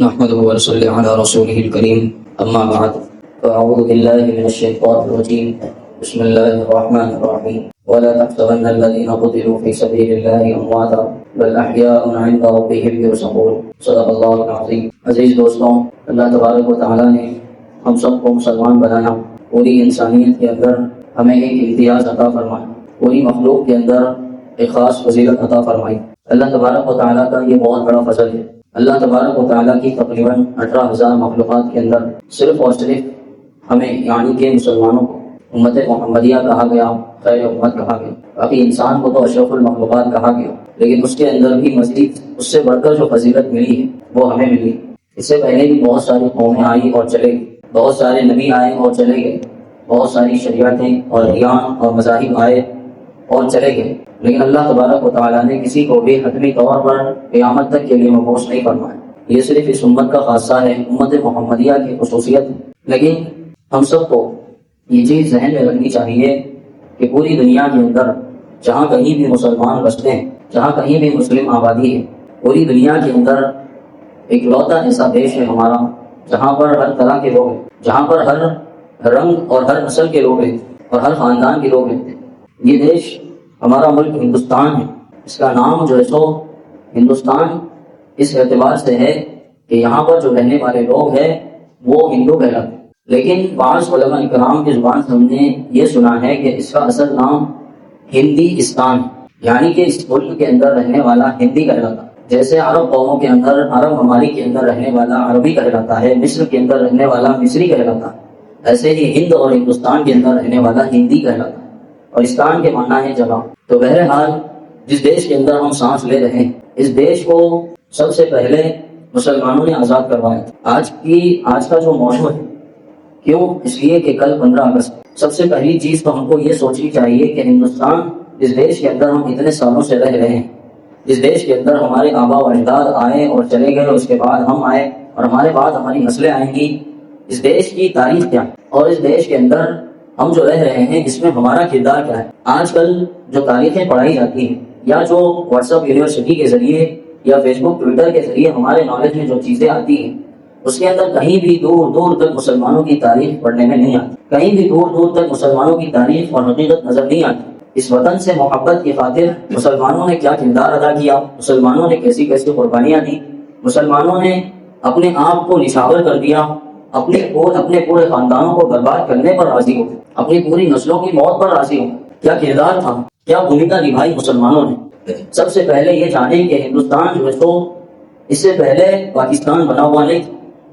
نحمده ونصلي على رسوله الكريم أما بعد فأعوذ بالله من الشيطان الرجيم بسم الله الرحمن الرحيم ولا تحسبن الذين قتلوا في سبيل الله أمواتا بل أحياء عند ربهم يرزقون صدق الله العظيم۔ عزیز دوستوں، اللہ تبارک و تعالیٰ نے ہم سب کو مسلمان بنایا، پوری انسانیت کے اندر ہمیں ایک امتیاز عطا فرمایا، پوری مخلوق کے اندر ایک خاص فضیلت عطا فرمائی۔ اللہ تبارک و تعالیٰ کا یہ بہت بڑا فضل ہے۔ اللہ تبارک و تعالیٰ کی تقریباً 18,000 مخلوقات کے اندر صرف اور صرف ہمیں یعنی کہ مسلمانوں کو امت محمدیہ کہا گیا، خیر امت کہا گیا۔ باقی انسان کو تو اشرف المخلوقات کہا گیا، لیکن اس کے اندر بھی مزید اس سے بڑھ کر جو فضیلت ملی ہے وہ ہمیں ملی۔ اس سے پہلے بھی بہت ساری قومیں آئی اور چلے گئی، بہت سارے نبی آئے اور چلے گئے، بہت ساری شریعتیں اور ادیان اور مذاہب آئے اور چلے گئے، لیکن اللہ تبارک و تعالیٰ نے کسی کو بھی حتمی طور پر قیامت تک کے لیے مبعوث نہیں فرمایا۔ یہ صرف اس امت کا خاصہ ہے، امت محمدیہ کی خصوصیت ہے۔ لیکن ہم سب کو یہ چیز ذہن میں رکھنی چاہیے کہ پوری دنیا کے اندر جہاں کہیں بھی مسلمان بستے ہیں، جہاں کہیں بھی مسلم آبادی ہے، پوری دنیا کے اندر ایک لوتا ایسا دیش ہے ہمارا جہاں پر ہر طرح کے لوگ ہیں، جہاں پر ہر رنگ اور ہر نسل کے لوگ ہیں اور ہر خاندان کے لوگ ہیں۔ یہ دیش ہمارا ملک ہندوستان ہے۔ اس کا نام جو ہے سو ہندوستان اس اعتبار سے ہے کہ یہاں پر جو رہنے والے لوگ ہیں وہ ہندو کہلاتے ہیں، لیکن بعض علماء اکرام کی زبان سے ہم نے یہ سنا ہے کہ اس کا اصل نام ہندیستان ہے، یعنی کہ اس ملک کے اندر رہنے والا ہندی کہلاتا ہے۔ جیسے عرب قوموں کے اندر، عرب ممالک کے اندر رہنے والا عربی کہلاتا ہے، مصر کے اندر رہنے والا مصری کہلاتا ہے، ایسے ہی ہند اور ہندوستان کے اندر رہنے والا ہندی کہلاتا ہے، اور استان کے معنی ہے جگہ۔ تو بہرحال جس دیش کے اندر ہم سانس لے رہے ہیں، اس دیش کو سب سے پہلے مسلمانوں نے آزاد کروایا تھا۔ آج کا جو موضوع ہے، کیوں؟ اس لیے کہ کل 15 اگست۔ سب سے پہلی چیز تو ہم کو یہ سوچنی چاہیے کہ ہندوستان جس دیش کے اندر ہم اتنے سالوں سے رہ رہے ہیں، جس دیش کے اندر ہمارے آبا و اجداد آئے اور چلے گئے، اس کے بعد ہم آئے اور ہمارے بعد ہماری نسلیں آئیں گی، اس دیش کی تاریخ کیا ہے اور اس دیش کے اندر ہم جو رہ رہے ہیں اس میں ہمارا کردار کیا ہے۔ آج کل جو تاریخیں پڑھائی جاتی ہیں یا جو واٹس ایپ یونیورسٹی کے ذریعے یا فیس بک ٹویٹر کے ذریعے ہمارے نالج میں جو چیزیں آتی ہیں، اس کے اندر کہیں بھی دور دور تک مسلمانوں کی تاریخ پڑھنے میں نہیں آتی، کہیں بھی دور دور تک مسلمانوں کی تاریخ اور حقیقت نظر نہیں آتی۔ اس وطن سے محبت کی خاطر مسلمانوں نے کیا کردار ادا کیا، مسلمانوں نے کیسی کیسی قربانیاں دی، مسلمانوں نے اپنے آپ کو نشاور کر دیا، اپنے پورے خاندانوں کو برباد کرنے پر راضی ہو، اپنی پوری نسلوں کی موت پر راضی ہو۔ کیا کردار تھا، کیا بھومکا نبھائی مسلمانوں نے۔ سب سے پہلے یہ جانیں کہ ہندوستان جو ہے تو اس سے پہلے پاکستان بنا ہوا نہیں،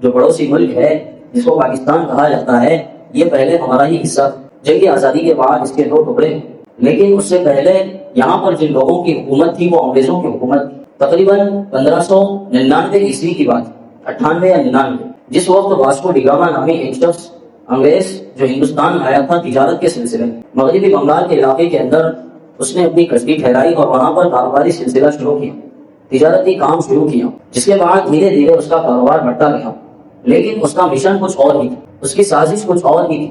جو پڑوسی ملک ہے جس کو پاکستان کہا جاتا ہے، یہ پہلے ہمارا ہی حصہ تھا۔ جنگ آزادی کے بعد اس کے 2 ٹکڑے، لیکن اس سے پہلے یہاں پر جن لوگوں کی حکومت تھی وہ انگریزوں کی حکومت تھی۔ تقریباً 1599 عیسوی کی بات، 98 یا 99، جس وقت واسکو ڈی گاما نامی ایک شخص انگریز جو ہندوستان آیا تھا تجارت کے سلسلے میں، مغربی بنگال کے علاقے کے اندر اس نے اپنی کشتی ٹھہرائی اور وہاں پر کاروباری سلسلہ شروع کیا، تجارتی کام شروع کیا، جس کے بعد دھیرے دھیرے اس کا کاروبار بڑھتا گیا، لیکن اس کا مشن کچھ اور ہی تھا، اس کی سازش کچھ اور ہی تھی،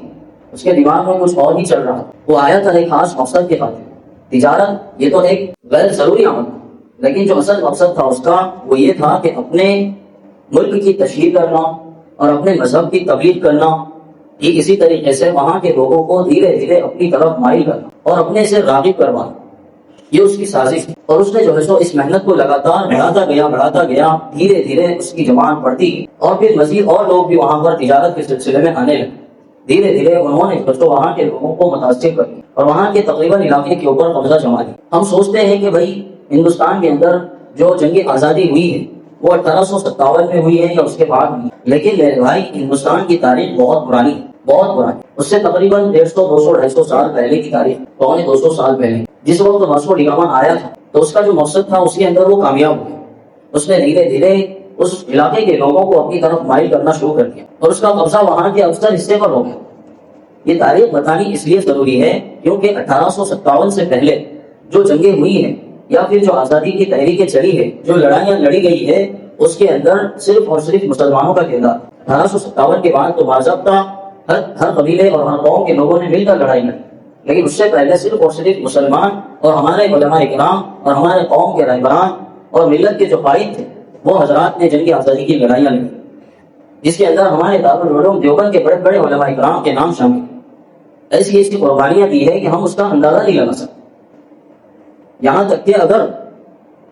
اس کے دماغ میں کچھ اور ہی چل رہا تھا۔ وہ آیا تھا ایک خاص مقصد کے خاطر۔ تجارت یہ تو ایک غیر ضروری عمل تھا، لیکن جو اصل مقصد تھا اس کا وہ یہ تھا کہ اپنے ملک کی تشہیر کرنا اور اپنے مذہب کی تبلیغ کرنا، یہ اسی طریقے سے وہاں کے لوگوں کو دھیرے دھیرے اپنی طرف مائل کرنا اور اپنے سے راغب کروانا، یہ اس کی سازش تھی۔ اور اس نے جو ہے سو اس محنت کو لگاتار بڑھاتا گیا، دھیرے دھیرے اس کی جماعت بڑھتی گئی اور پھر مزید اور لوگ بھی وہاں پر تجارت کے سلسلے میں آنے لگے۔ دھیرے دھیرے انہوں نے وہاں کے لوگوں کو متاثر کر دیا اور وہاں کے تقریباً علاقے کے اوپر قبضہ جما لیا۔ ہم سوچتے ہیں کہ بھائی ہندوستان کے اندر جو جنگ آزادی ہوئی ہے وہ 1857 میں ہوئی ہے یا اس کے بعد ہوئی، لیکن میرے بھائی ہندوستان کی تاریخ بہت پرانی، اس سے تقریباً 150 200 250 سال پہلے کی تاریخ، 200 سال پہلے جس وقت واسکو ڈی گاما آیا تھا تو اس کا جو مقصد تھا اس کے اندر وہ کامیاب ہو گیا۔ اس نے دھیرے دھیرے اس علاقے کے لوگوں کو اپنی طرف مائل کرنا شروع کر دیا اور اس کا قبضہ وہاں کے اکثر حصے پر ہو گیا۔ یہ تاریخ بتانی اس لیے ضروری ہے کیونکہ 1857 سے پہلے جو جنگیں ہوئی ہیں یا پھر جو آزادی کی تحریکیں چلی ہے، جو لڑائیاں لڑی گئی ہے، اس کے اندر صرف اور صرف مسلمانوں کا کردار۔ 1857 کے بعد تو باضابطہ ہر قبیلے اور ہر قوم کے لوگوں نے مل کر لڑائی لڑی، لیکن اس سے پہلے صرف اور صرف مسلمان اور ہمارے علماء کرام اور ہمارے قوم کے رہبران اور ملت کے جو قائد تھے وہ حضرات نے جنگ آزادی کی لڑائیاں لڑی، جس کے اندر ہمارے دارالعلوم دیوبند کے بڑے بڑے علماء کرام کے نام شامل، ایسی ایسی قربانیاں دی ہے کہ ہم اس کا اندازہ نہیں لگا سکتے۔ یہاں تک کہ اگر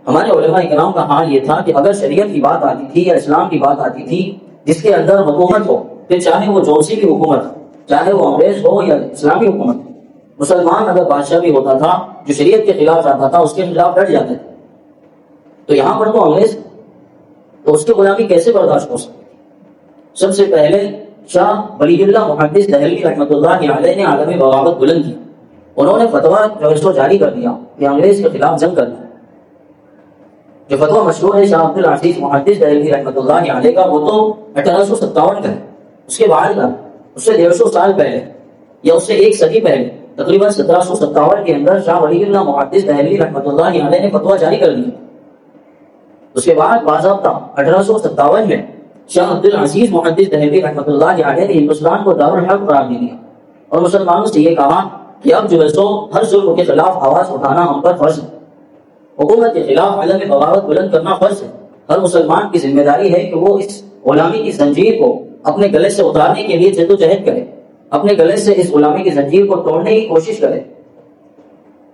ہمارے علماء کرام کا حال یہ تھا کہ اگر شریعت کی بات آتی تھی یا اسلام کی بات آتی تھی جس کے اندر حکومت ہو، پھر چاہے وہ جونسی کی حکومت ہو، چاہے وہ انگریز ہو یا اسلامی حکومت ہو، مسلمان اگر بادشاہ بھی ہوتا تھا جو شریعت کے خلاف جاتا تھا اس کے خلاف ڈٹ جاتے تھے۔ تو یہاں پر تو انگریز، تو اس کی غلامی کیسے برداشت ہو سکتی؟ سب سے پہلے شاہ ولی اللہ محدث دہلوی رحمۃ اللہ علیہ نے عالمی بغاوت بلند کی، انہوں نے فتویٰ جو ہے سو جاری کر دیا کہ انگریز کے خلاف جنگ کرنا ہے۔ جو فتویٰ مشہور ہے شاہ عبد العزیز محدث دہلوی رحمۃ اللہ علیہ کا، وہ تو 1857 کا ہے، اس کے بعد کا، اس سے 150 سال پہلے یا اس سے ایک صدی پہلے، تقریباً 1757 کے اندر شاہ ولی اللہ محدث دہلوی رحمۃ اللہ علیہ نے فتویٰ جاری کر دیا۔ اس کے بعد باضابطہ 1857 میں شاہ عبد العزیز محدث دہلوی رحمۃ اللہ علیہ نے ہندوستان کو دارالحرب قرار دے دیا اور مسلمانوں سے یہ کہا کہ اب جو ہے سو ہر ظلم کے خلاف آواز اٹھانا ہم پر فرض ہے، حکومت کے خلاف عالم بغاوت بلند کرنا فرض ہے۔ ہر مسلمان کی ذمہ داری ہے کہ وہ اس غلامی کی زنجیر کو اپنے گلے سے اتارنے کے لیے جد و جہد کرے، اپنے گلے سے اس غلامی کی زنجیر کو توڑنے کی کوشش کرے۔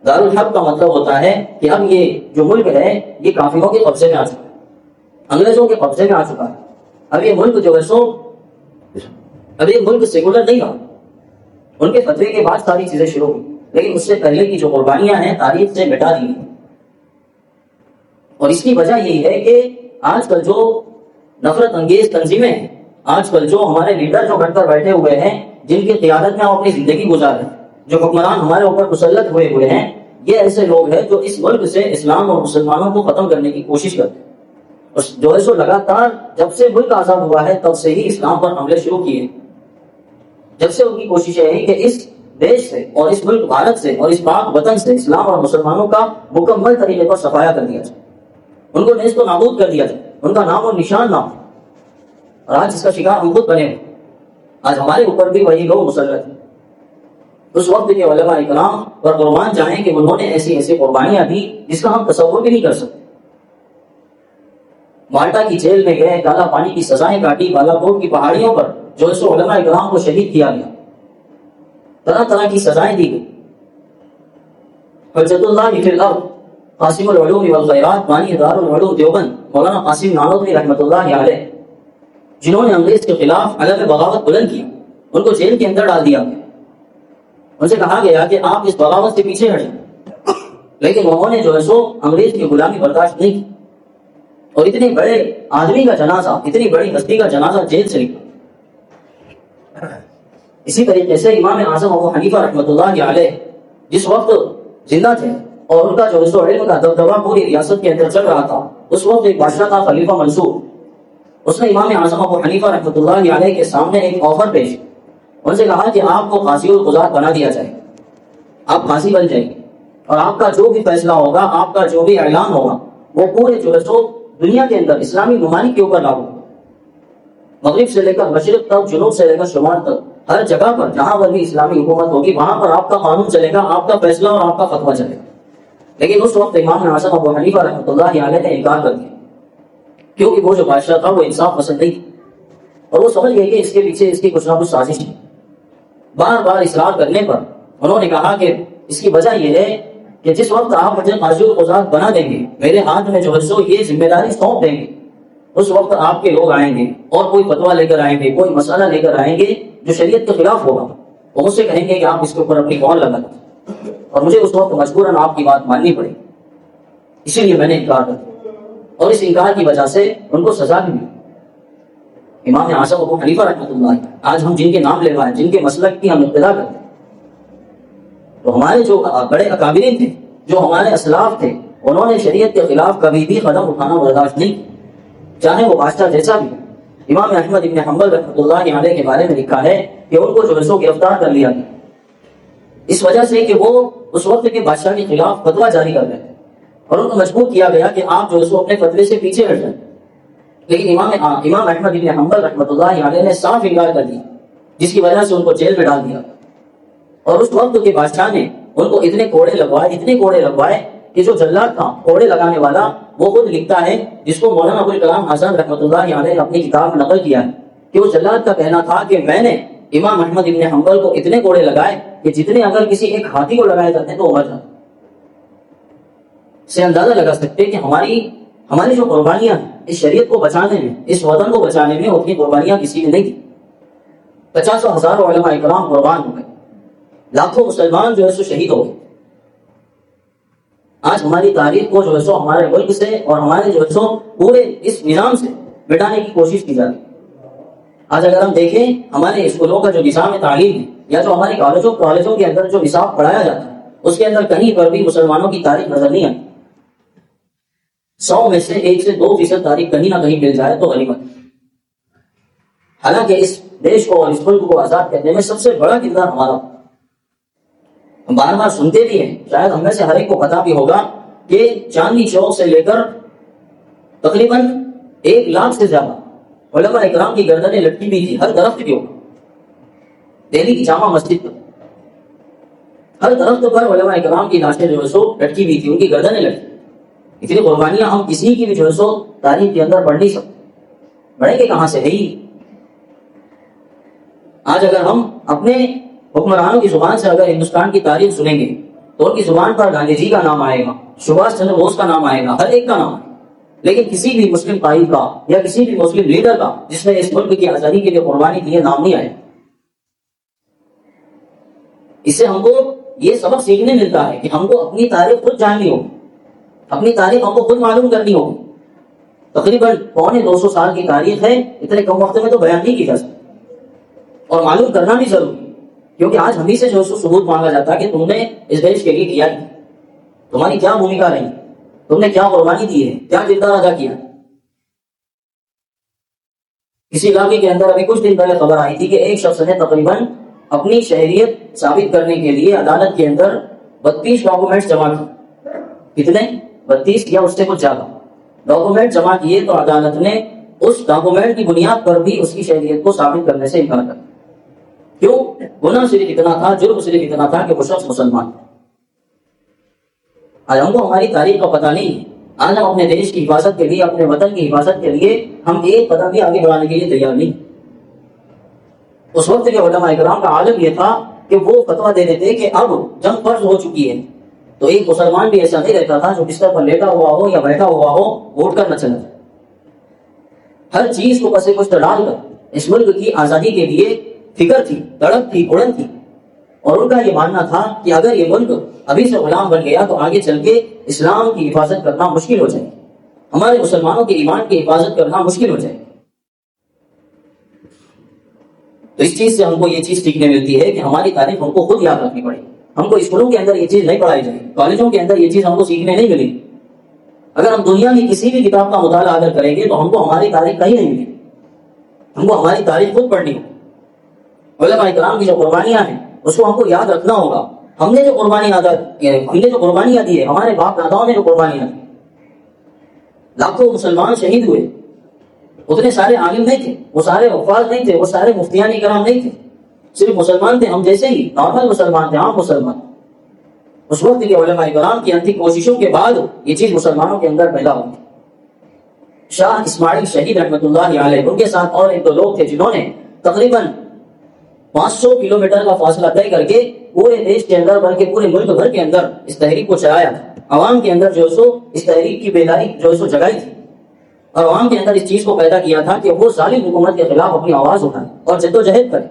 دارالحرب کا مطلب ہوتا ہے کہ اب یہ جو ملک ہے یہ کافروں کے قبضے میں آ چکا ہے، انگریزوں کے قبضے میں آ چکا ہے۔ اب یہ ملک جو ہے سو اب یہ ملک سیکولر نہیں رہا، ان کے فتوے کے بعد ساری چیزیں شروع ہوئی، لیکن اس سے پہلے کی جو قربانیاں ہیں تاریخ سے مٹا دی گئی۔ اور اس کی وجہ یہی ہے کہ آج کل جو نفرت انگیز تنظیمیں ہیں، آج کل جو ہمارے لیڈر جو گھر پر بیٹھے ہوئے ہیں، جن کی قیادت میں ہم اپنی زندگی گزار رہے ہیں، جو حکمران ہمارے اوپر مسلط ہوئے ہیں، یہ ایسے لوگ ہیں جو اس ملک سے اسلام اور مسلمانوں کو ختم کرنے کی کوشش کرتے ہیں۔ اور جو ہے سو لگاتار جب سے ملک آزاد ہوا ہے تب سے ہی اسلام پر حملے شروع کیے، جب سے ان کی کوشش ہے کہ اس دیش سے اور اس ملک بھارت سے اور اس پاک وطن سے اسلام اور مسلمانوں کا مکمل طریقے پر صفایا کر دیا جائے، ان کو نیست و نابود کر دیا جائے، ان کا نام و نشان نہ ہو۔ اور آج اس کا شکار ہم خود بنے ہوئے، آج ہمارے اوپر بھی وہی لوگ مسلط ہیں۔ اس وقت کے علماء کرام پر قربان جائیں کہ انہوں نے ایسی ایسی قربانیاں دی جس کا ہم تصور بھی نہیں کر سکتے۔ مالٹا کی جیل میں گئے، کالا پانی کی سزائیں کاٹی، بالا کوٹ کی پہاڑیوں پر جو ہے سو علماء کرام کو شہید کیا گیا، طرح طرح کی سزائیں دی گئی۔ حجت اللہ فی الارض قاسم العلوم والخیرات بانی دارالعلوم دیوبند مولانا قاسم نانوتوی رحمۃ اللہ علیہ، جنہوں نے انگریز کے خلاف علم بغاوت بلند کی، ان کو جیل کے اندر ڈال دیا گیا۔ ان سے کہا گیا کہ آپ اس بغاوت سے پیچھے ہٹیں، لیکن انہوں نے جو ہے سو انگریز کی غلامی برداشت نہیں کی، اور اتنے بڑے آدمی کا جنازہ، اتنی بڑی ہستی کا جنازہ جیل سے نکلا۔ اسی طریقے سے امام اعظم ابو حنیفہ رحمۃ اللہ علیہ جس وقت زندہ تھے اور ان کا جو ہے علم کا دبدبہ پوری ریاست کے اندر چل رہا تھا، اس وقت ایک بادشاہ تھا خلیفہ منصور، اس نے امام اعظم ابو حنیفہ رحمۃ اللہ علیہ کے سامنے ایک آفر پیش، ان سے کہا کہ آپ کو قاضی القضات بنا دیا جائے، آپ قاضی بن جائیں گے، اور آپ کا جو بھی فیصلہ ہوگا، آپ کا جو بھی اعلان ہوگا، وہ پورے جو ہے سو دنیا کے اندر اسلامی ممالک کے اوپر لاگو، مغرب سے لے کر مشرق تک، جنوب سے لے کر شمال تک، ہر جگہ پر جہاں پر بھی اسلامی حکومت ہوگی وہاں پر آپ کا قانون چلے گا، آپ کا فیصلہ اور آپ کا فتویٰ چلے گا۔ لیکن اس وقت امام اعظم ابو حنیفہ رحمۃ اللہ علیہ نے انکار کر دیا، کیونکہ وہ جو بادشاہ تھا وہ انصاف پسند نہیں تھی، اور وہ سمجھ گئے کہ اس کے پیچھے اس کی کچھ نہ کچھ سازش ہے۔ بار بار اصرار کرنے پر انہوں نے کہا کہ اس کی وجہ یہ ہے کہ جس وقت آپ مجھے قاضی القضات بنا دیں گے، میرے ہاتھ میں جو ہے سو یہ ذمہ داری سونپ دیں گے، اس وقت آپ کے لوگ آئیں گے اور کوئی فتویٰ لے کر آئیں گے، کوئی مسئلہ لے کر آئیں گے جو شریعت کے خلاف ہوگا، وہ مجھ سے کہیں گے کہ آپ اس کے اوپر اپنی مہر لگا دیں، اور مجھے اس وقت مجبوراً آپ کی بات ماننی پڑے گی۔ اسی لیے میں نے انکار کر دیا، اور اس انکار کی وجہ سے ان کو سزا بھی ملی۔ امام اعظم ابو حنیفہ رحمۃ اللہ، آج ہم جن کے نام لے رہے ہیں، جن کے مسلک کی ہم اقتدا کرتے ہیں، تو ہمارے جو بڑے اکابرین تھے، جو ہمارے اسلاف تھے، انہوں نے شریعت کے خلاف کبھی بھی قدم اٹھانا برداشت نہیں کیا، چاہے وہ بادشاہ جیسا بھی۔ امام احمد ابن حنبل رحمۃ اللہ علیہ کے بارے میں لکھا ہے کہ ان کو جو ہے سو گرفتار کر لیا گیا، اس وجہ سے کہ وہ اس وقت کے بادشاہ کے خلاف فتویٰ جاری کر رہے تھے، اور ان کو مجبور کیا گیا کہ آپ جو ہے سو اپنے فتوے سے پیچھے ہٹ جائیں۔ لیکن امام احمد ابن حنبل رحمۃ اللہ علیہ نے صاف انکار کر دیا، جس کی وجہ سے ان کو جیل میں ڈال دیا، اور اس وقت کے بادشاہ نے ان کو اتنے کوڑے لگوائے کہ جو جلاد تھا کوڑے لگانے والا وہ خود لکھتا ہے، جس کو مولانا ابوالکلام آزاد رحمۃ اللہ علیہ نے اپنی کتاب میں نقل کیا ہے کہ اس جلاد کا کہنا تھا کہ میں نے امام احمد ابن حنبل کو اتنے کوڑے لگائے کہ جتنے اگر کسی ایک ہاتھی کو لگائے جاتے ہیں تو وہ مر جاتا۔ سے اندازہ لگا سکتے کہ ہماری جو قربانیاں ہیں اس شریعت کو بچانے میں، اس وطن کو بچانے میں، اتنی قربانیاں کسی نے نہیں کی۔ 50 ہزار علماء اکرام قربان ہو گئے، لاکھوں مسلمان جو ہے سو شہید ہو گئے۔ آج ہماری تاریخ کو جو ہے سو ہمارے ملک سے اور ہمارے جو ہے سو پورے اس نظام سے مٹانے کی کوشش کی جاتی ہے۔ آج اگر ہم دیکھیں ہمارے اسکولوں کا جو نظام تعلیم ہے یا جو ہمارے کالجوں کے اندر جو نصاب پڑھایا جاتا ہے اس کے اندر کہیں پر بھی مسلمانوں کی تاریخ نظر نہیں آتی۔ 100 میں سے 1 سے 2% تاریخ کہیں نہ کہیں مل جائے تو غنیمت۔ حالانکہ اس دیش کو اور اس ملک کو آزاد کرنے میں سب سے بڑا کردار ہمارا، ہم بار بار سنتے بھی ہیں، شاید ہم میں سے ہر ایک کو پتا بھی ہوگا کہ چاندنی چوک سے لے کر تقریباً 1 لاکھ سے زیادہ علماء اکرام کی گردنیں لٹکی بھی تھی ہر درخت کے اوپر۔ دہلی کی جامع مسجد پر ہر درخت پر علماء اکرام کی لاشیں جو ہے سو لٹکی بھی تھی، ان کی گردنیں لٹکی۔ اتنی قربانیاں ہم کسی کی بھی جو ہے سو تاریخ کے اندر پڑھ نہیں سکتے، بڑھیں گے کہاں سے؟ نہیں۔ آج اگر ہم اپنے حکمرانوں کی زبان سے اگر ہندوستان کی تاریخ سنیں گے تو ان کی زبان پر گاندھی جی کا نام آئے گا، سبھاش چندر بوس کا نام آئے گا، ہر ایک کا نام آئے گا، لیکن کسی بھی مسلم قائد کا یا کسی بھی مسلم لیڈر کا جس نے اس ملک کی آزادی کے لیے قربانی دی ہے نام نہیں آئے۔ اس سے ہم کو یہ سبق سیکھنے ملتا ہے کہ ہم کو اپنی تاریخ خود جاننی ہوگی، اپنی تاریخ ہم کو خود معلوم کرنی ہوگی۔ تقریباً 250 سال کی تاریخ ہے، اتنے کم وقت میں تو بیان نہیں کی جا سکتی، اور معلوم کرنا بھی ضروری، کیونکہ آج ہم ہی سے جو ہے ثبوت مانگا جاتا ہے کہ تم نے اس دیش کے لیے کیا ہی، تمہاری کیا بھومکا رہی، تم نے کیا قربانی دی ہے، کیا کردار ادا کیا۔ کسی علاقے کے اندر ابھی کچھ دن پہلے خبر آئی تھی کہ ایک شخص نے تقریباً اپنی شہریت ثابت کرنے کے لیے عدالت کے اندر 32 ڈاکومنٹس جمع کیے۔ کتنے؟ 32 یا اس سے کچھ زیادہ ڈاکومنٹ جمع کیے، تو عدالت نے اس ڈاکومنٹ کی بنیاد پر بھی اس کی شہریت کو ثابت کرنے سے انکار کر دیا۔ کیوں؟ گناہ صرف اتنا تھا، جرم صرف اتنا تھا کہ وہ شخص مسلمان تھا۔ آج ہم کو ہماری تاریخ کا پتہ نہیں ہے، آج ہم اپنے دیش کی حفاظت کے لیے، اپنے وطن کی حفاظت کے لیے ہم ایک قدم بھی آگے بڑھانے کے لیے تیار نہیں۔ اس وقت کے علماء اکرام کا عالم یہ تھا کہ وہ فتویٰ دے دیتے کہ اب جنگ فرض ہو چکی ہے، تو ایک مسلمان بھی ایسا نہیں رہتا تھا جو بستر پر لیٹا ہوا ہو یا بیٹھا ہوا ہو اٹھ کر نہ چلا جائے۔ ہر چیز کو پس پشت ڈال کر اس ملک کی آزادی کے لیے فکر تھی، تڑپ تھی، اڑن تھی، اور ان کا یہ ماننا تھا کہ اگر یہ ملک ابھی سے غلام بن گیا تو آگے چل کے اسلام کی حفاظت کرنا مشکل ہو جائے گی، ہمارے مسلمانوں کے ایمان کی حفاظت کرنا مشکل ہو جائے گی۔ تو اس چیز سے ہم کو یہ چیز سیکھنے ملتی ہے کہ ہماری تاریخ ہم کو خود یاد رکھنی پڑے گی۔ ہم کو اسکولوں کے اندر یہ چیز نہیں پڑھائی جائے گی، کالجوں کے اندر یہ چیز ہم کو سیکھنے نہیں ملے گی۔ اگر ہم دنیا کی کسی بھی کتاب کا مطالعہ اگر کریں گے تو ہم کو ہماری تاریخ کہیں نہیں ملے گی، ہم کو ہماری تاریخ خود پڑھنی ہوگی۔ علماء کرام کی جو قربانیاں ہیں اس کو ہم کو یاد رکھنا ہوگا۔ ہم نے جو قربانیاں دی ہے، ہمارے باپ داداؤں نے جو قربانیاں دی، لاکھوں مسلمان شہید ہوئے، اتنے سارے عالم نہیں تھے، وہ سارے حفاظ نہیں تھے، وہ سارے مفتیان کرام نہیں تھے، صرف مسلمان تھے، ہم جیسے ہی نارمل مسلمان تھے، عام مسلمان۔ اس وقت کے علماء کرام کی انتھی کوششوں کے بعد یہ چیز مسلمانوں کے اندر پیدا ہوئی۔ شاہ اسماعیل شہید رحمۃ اللہ علیہ، ان کے ساتھ اور 1-2 لوگ تھے جنہوں نے تقریباً 500 کلومیٹر کا فاصلہ طے کر کے پورے دیش کے اندر بلکہ پورے ملک بھر کے اندر اس تحریک کو چلایا تھا، عوام کے اندر جو سو اس تحریک کی بیداری جو سو جگائی تھی، اور عوام کے اندر اس چیز کو پیدا کیا تھا کہ وہ ظالم حکومت کے خلاف اپنی آواز اٹھائے اور جدوجہد کرے۔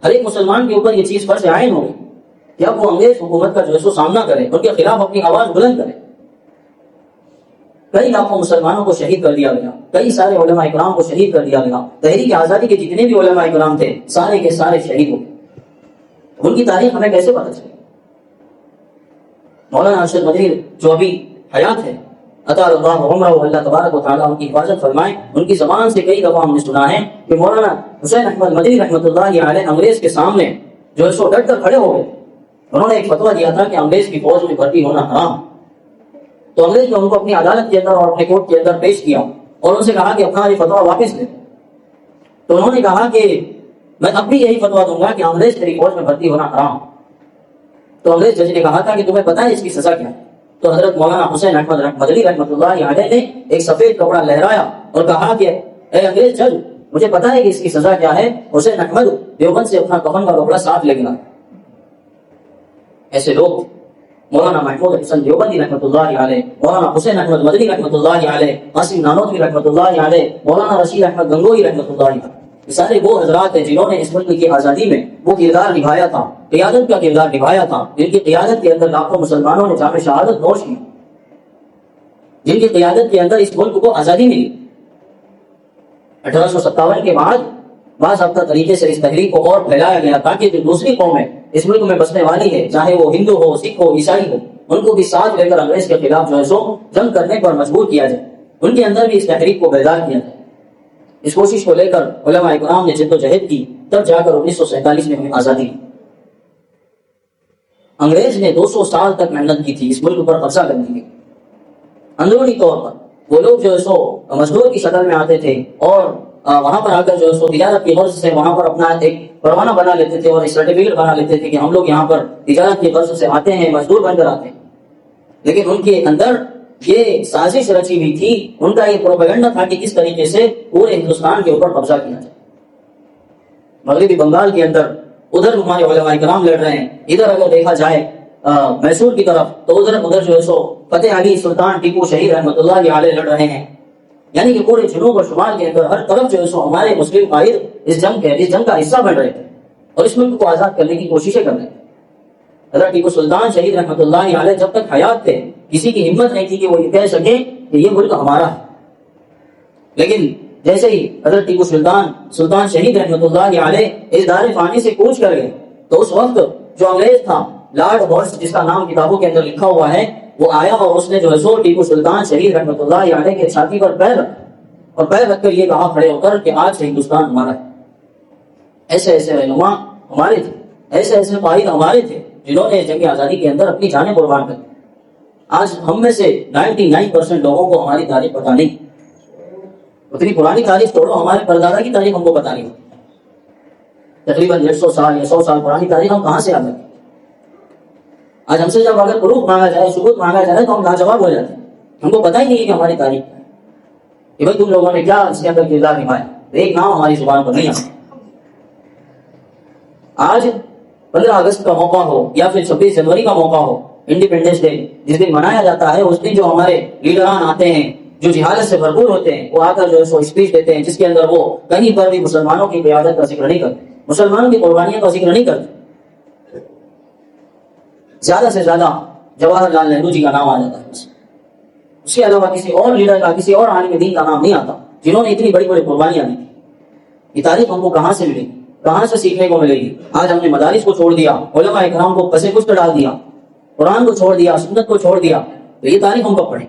ہر ایک مسلمان کے اوپر یہ چیز فرض عین ہو گئی کہ اب وہ انگریز حکومت کا جو ہے سو سامنا کرے، ان کے خلاف اپنی آواز بلند کرے۔ کئی لاکھوں مسلمانوں کو شہید کر دیا گیا، کئی سارے علماء اکرام کو شہید کر دیا گیا، تحریک آزادی کے جتنے بھی علماء اکرام تھے سارے کے سارے شہید ہو گئے۔ ان کی تاریخ ہمیں کیسے پتہ چلے؟ مولانا ارشد مدنی جو ابھی حیات ہے، اطال اللہ عمرہ، اللہ تبارک و تعالیٰ ان کی حفاظت فرمائے، ان کی زبان سے کئی دفعہ ہم نے سنا ہے کہ مولانا حسین احمد مدنی رحمۃ اللہ علیہ انگریز کے سامنے جو ہے سو ڈٹ کر کھڑے ہو گئے۔ انہوں نے ایک فتویٰ دیا تھا کہ انگریز کی فوج میں بھرتی ہونا حرام، تو انگریز نے ان کو اپنی عدالت کے اندر اور اپنے کورٹ کے اندر پیش کیا اور ان سے کہا کہ اپنا یہ فتویٰ واپس لے۔ تو انہوں نے کہا کہ میں اب بھی یہی فتویٰ دوں گا کہ انگریز تیری فوج میں بھرتی ہونا حرام۔ تو انگریز جج نے کہا تھا کہ تمہیں پتہ ہے اس کی سزا کیا ہے؟ تو حضرت مولانا حسین احمد مدنی رحمۃ اللہ علیہ نے ایک سفید کپڑا لہرایا اور کہا کہ اے انگریز چل، مجھے پتا ہے کہ اس کی سزا کیا ہے، حسین احمد دیوبند سے اپنا کفن کا کپڑا ساتھ لے گیا۔ ایسے لوگ مولانا محمود حسن دیوبندی رحمۃ اللہ علیہ، مولانا حسین احمد مدنی رحمۃ اللہ علیہ، قاسم نانوتوی رحمۃ اللہ علیہ، مولانا رشید احمد گنگوئی رحمۃ اللہ علیہ، یہ سارے وہ حضرات ہیں جنہوں نے اس ملک کی آزادی میں وہ کردار نبھایا تھا، قیادت کا کردار نبھایا تھا، جن کی قیادت کے اندر لاکھوں مسلمانوں نے جام شہادت نوش کی، جن کی قیادت کے اندر اس ملک کو آزادی ملی۔ 1857 کے بعد باضابطہ طریقے سے اس تحریک کو اور پھیلایا گیا تاکہ جو دوسری قومیں اس ملک میں بسنے والی ہے، چاہے وہ ہندو ہو، سکھ ہو، عیسائی ہو، ان کو بھی ساتھ لے کر انگریز کے خلاف جو ہے سو جنگ کرنے پر مجبور کیا جائے، ان کے اندر بھی اس تحریک کو بیدار کیا جائے۔ اس کوشش کو لے کر علماء کرام نے جد و جہد کی، تب جا کر 1947 میں ہمیں آزادی ملی۔ انگریز نے 200 سال تک محنت کی تھی اس ملک پر قبضہ کرنے کی۔ اندرونی طور پر وہ لوگ جو ہے سو مزدور کی شکل میں آتے تھے اور وہاں پر آ کر جو ہے سو تجارت کی غرض سے وہاں پر اپنا ایک پروانہ بنا لیتے تھے اور ایک سرٹیفکیٹ بنا لیتے تھے کہ ہم لوگ یہاں پر تجارت کی غرض سے آتے ہیں، مزدور بن کر آتے ہیں۔ لیکن ان کے اندر یہ سازش رچی ہوئی تھی، ان کا یہ پروپیگنڈا تھا کہ کس طریقے سے پورے ہندوستان کے اوپر قبضہ کیا جائے۔ مغربی بنگال کے اندر ادھر ہمارے علماء کرام لڑ رہے ہیں، ادھر اگر دیکھا جائے میسور کی طرف تو ادھر جو ہے سو فتح علی سلطان ٹیپو شہید رحمۃ اللہ علیہ لڑ رہے ہیں۔ یعنی کہ پورے جنوب اور شمال کے اندر ہر طرف جو ہے سو ہمارے مسلم قائد اس جنگ کا حصہ بن رہے تھے اور اس ملک کو آزاد کرنے کی کوششیں کر رہے تھے۔ حضرت ٹیپو سلطان شہید رحمۃ اللہ علیہ جب تک حیات تھے کسی کی ہمت نہیں تھی کہ وہ یہ کہہ سکے کہ یہ ملک ہمارا ہے، لیکن جیسے ہی حضرت ٹیپو سلطان شہید رحمۃ اللہ علیہ اس دار فانی سے کوچ کر گئے تو اس وقت جو انگریز تھا لارڈ ہارس، جس کا نام کتابوں کے اندر لکھا ہوا ہے، وہ آیا اور اس نے جو ہے سو ٹیپو سلطان شہید رحمۃ اللہ علیہ کے چھاتی پر پیر رکھا اور پیر رکھ کر یہ کہا کھڑے ہو کر کہ آج سے ہندوستان ہمارا ہے۔ ایسے ایسے رہنما ہمارے تھے، ایسے ایسے قائد ہمارے تھے جنہوں نے جنگ آزادی کے اندر اپنی جانیں قربان کر دی۔ آج ہم میں سے 99% لوگوں کو ہماری تاریخ پتہ نہیں، اتنی پرانی تاریخ چھوڑو، ہمارے پردادا کی تاریخ ہم کو پتہ نہیں ہوتی۔ تقریباً 150 سال یا 100 سال پرانی تاریخ ہم کہاں سے آ سکتے؟ آج ہم سے جب اگر پروف مانگا جائے، ثبوت مانگا جائے تو ہم لاجواب ہو جاتے ہیں، ہم کو پتہ ہی نہیں ہے کہ ہماری تاریخ ہے کہ بھائی تم لوگوں نے کیا اس کے اندر کردار نبھایا، ایک نام ہماری زبان پر نہیں آتا۔ آج 15 اگست کا موقع ہو یا پھر 26 جنوری کا موقع ہو، انڈیپینڈنس ڈے جس دن منایا جاتا ہے، اس دن جو ہمارے لیڈران آتے ہیں جو جہالت سے بھرپور ہوتے ہیں، وہ آ کر جو ہے سو اسپیچ دیتے ہیں جس کے اندر وہ کہیں پر بھی مسلمانوں کی قیادت کا ذکر نہیں کرتے، مسلمانوں کی قربانیوں کا ذکر نہیں کرتے۔ زیادہ سے زیادہ جواہر لال نہرو جی کا نام آ جاتا ہے، اس کے علاوہ کسی اور لیڈر کا، کسی اور عالم دین کا نام نہیں آتا جنہوں نے اتنی بڑی بڑی قربانیاں دی۔ یہ تاریخ ہم کو کہاں سے ملے گی، کہاں سے سیکھنے کو ملے گی؟ آج ہم نے مدارس کو چھوڑ دیا، علماء اکرام کو پسے کشت ڈال دیا، قرآن کو چھوڑ دیا، سنت کو چھوڑ دیا، تو یہ تاریخ ہم کب پڑھیں؟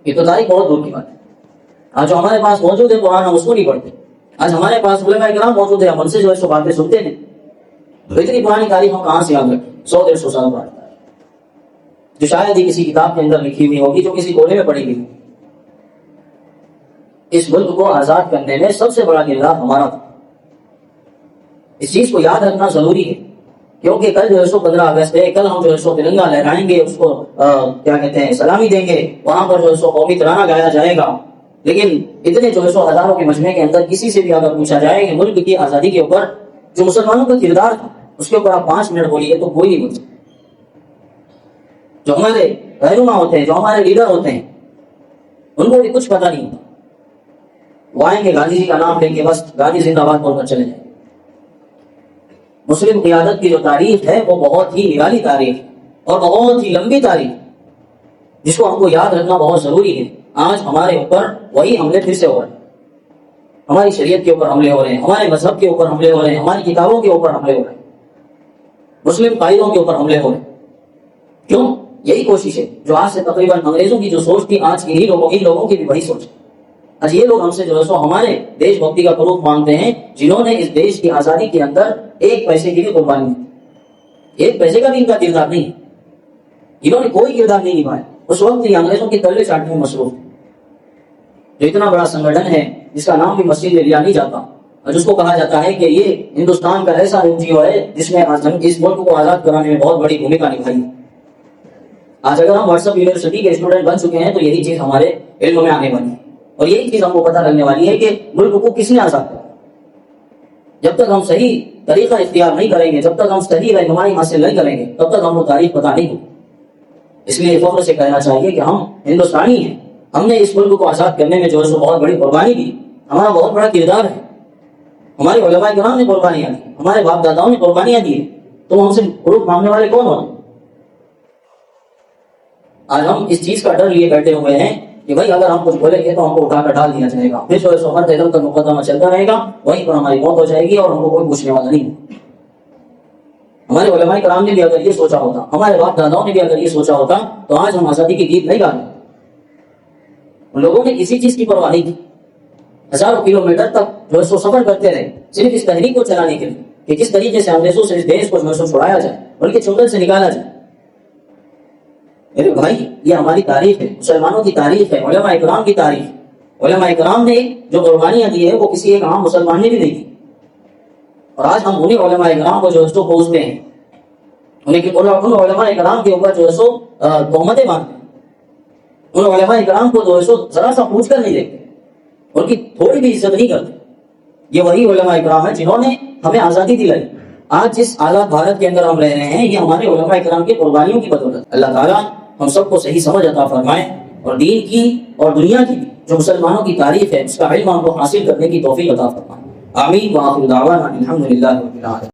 یہ تو تاریخ بہت دور کی بات ہے۔ آج جو ہمارے پاس موجود ہے قرآن، ہم اس کو نہیں پڑھتے۔ آج ہمارے پاس علماء اکرام موجود ہے، ہم ان سے جو ہے سو باتیں سنتے ہیں، تو اتنی پرانی تاریخ ہم کہاں سے یاد رکھیں؟ 100-150 سال پرانی جو شاید ہی کسی کتاب کے اندر لکھی ہوئی ہوگی، جو کسی کونے میں پڑھی گئی۔ اس ملک کو آزاد کرنے میں سب سے بڑا کردار ہمارا تھا۔ اس چیز کو یاد رکھنا ضروری ہے، کیونکہ کل جو ہے سو 15 اگست ہے، کل ہم جو ہے سو ترنگا لہرائیں گے، اس کو کیا کہتے ہیں سلامی دیں گے، وہاں پر جو ہے سو قومی ترانہ گایا جائے گا، لیکن اتنے جو ہے سو ہزاروں کے مجمع کے اندر کسی سے بھی اگر پوچھا جائے کہ ملک کی آزادی کے اوپر جو مسلمانوں کا کردار تھا اس کے اوپر آپ 5 منٹ بولیے تو کوئی نہیں بول سکتا۔ جو ہمارے رہنما ہوتے ہیں، جو ہمارے لیڈر ہوتے ہیں، ان کو بھی کچھ پتہ نہیں ہوتا، وہ آئیں گے گاندھی جی کا نام لیں گے، بس گاندھی زندہ باد بول کر چلے جائیں۔ مسلم قیادت کی جو تاریخ ہے وہ بہت ہی نرالی تاریخ اور بہت ہی لمبی تاریخ، جس کو ہم کو یاد رکھنا بہت ضروری ہے۔ آج ہمارے اوپر وہی حملے پھر سے ہو رہے ہیں، ہماری شریعت کے اوپر حملے ہو رہے ہیں، ہمارے مذہب کے اوپر حملے ہو رہے ہیں، ہماری کتابوں کے اوپر حملے ہو رہے ہیں، مسلم قائدوں کے اوپر حملے ہو رہے ہیں۔ کیوں؟ یہی کوشش ہے جو آج سے تقریباً انگریزوں کی جو سوچ تھی، آج کی ان لوگوں کی بھی وہی سوچ ہے۔ آج یہ لوگ ہم سے جو ہے سو ہمارے دیش بھکتی کا پروف مانگتے ہیں، جنہوں نے اس دیش کی آزادی کے اندر 1 پیسے کی بھی قربانی دی، 1 پیسے کا بھی ان کا کردار نہیں، انہوں نے کوئی کردار نہیں نبھایا۔ اس وقت یہ انگریزوں کی تلے چاٹنے میں مصروف تھے۔ جو اتنا بڑا سنگٹھن ہے جس کا نام بھی مسجد میں لیا نہیں جاتا، اور جس کو کہا جاتا ہے کہ یہ ہندوستان کا ایسا NGO ہے جس نے اس ملک کو آزاد کرانے میں بہت بڑی بھومکا نبھائی، آج اگر ہم واٹس ایپ یونیورسٹی کے اسٹوڈنٹ بن چکے ہیں تو یہی چیز ہمارے علم میں آنے والی ہے، اور یہی چیز ہم کو پتہ لگنے والی ہے کہ ملک کو کس نے آزاد کیا۔ جب تک ہم صحیح طریقہ اختیار نہیں کریں گے، جب تک ہم صحیح رہنمائی حاصل نہیں کریں گے، تب تک ہم کو تاریخ پتہ نہیں ہوگی۔ اس لیے فخر سے کہنا چاہیے کہ ہم ہندوستانی ہیں، ہم نے اس ملک کو آزاد کرنے میں جو ہے سو بہت بڑی قربانی دی، ہمارا بہت بڑا کردار ہے، ہمارے علماء کرام نے قربانیاں دی، ہمارے باپ داداؤں نے قربانیاں دی، تو ہم سے حروف مانگنے والے کون ہوتے؟ آج ہم اس چیز کا ڈر لیے بیٹھے ہوئے ہیں کہ بھائی اگر ہم کچھ بولیں گے تو ہم کو اٹھا کر ڈال دیا جائے گا، پھر جو ہے سو ہر قدم کا مقدمہ چلتا رہے گا، وہیں پر ہماری موت ہو جائے گی اور ہم کو کوئی پوچھنے والا نہیں۔ ہمارے علماء کرام نے بھی اگر یہ سوچا ہوتا، ہمارے باپ داداؤں نے بھی اگر یہ سوچا ہوتا تو آج ہم آزادی کی گیت نہیں گاتے۔ ان لوگوں نے کسی چیز کی پرواہ نہیں کی، ہزاروں کلومیٹر تک جو ہے سو سفر کرتے رہے صرف اس تحریک کو چلانے کے لیے کہ کس طریقے سے انگریزوں سے اس دیش کو جو ہے سو چھڑایا جائے، ان کے چنگل سے نکالا جائے۔ میرے بھائی، یہ ہماری تاریخ ہے، مسلمانوں کی تاریخ ہے، علماء کرام کی تاریخ۔ علماء کرام نے جو قربانیاں دی ہے وہ کسی ایک عام مسلمان نے بھی نہیں دی، اور آج ہم انہیں علماء کرام کو جو ہے سو پوچھتے ہیں، ان علماء کرام کے اوپر جو ہے سو تہمتیں باندھتے ہیں، ان علماء کرام کو جو ہے سو ذرا سا پوچھ کر نہیں دیکھتے، ان کی تھوڑی بھی عزت نہیں کرتے۔ یہ وہی علماء کرام ہیں جنہوں نے ہمیں آزادی دلائی۔ آج جس آزاد بھارت کے اندر ہم رہ رہے ہیں یہ ہمارے علماء کرام کی قربانیوں کی بدولت۔ اللہ تعالیٰ ہم سب کو صحیح سمجھ عطا فرمائے، اور دین کی اور دنیا کی جو مسلمانوں کی تاریخ ہے اس کا علم ہم کو حاصل کرنے کی توفیق عطا فرمائے۔ آمین۔ وآخر دعوانا الحمدللہ رب العالمین۔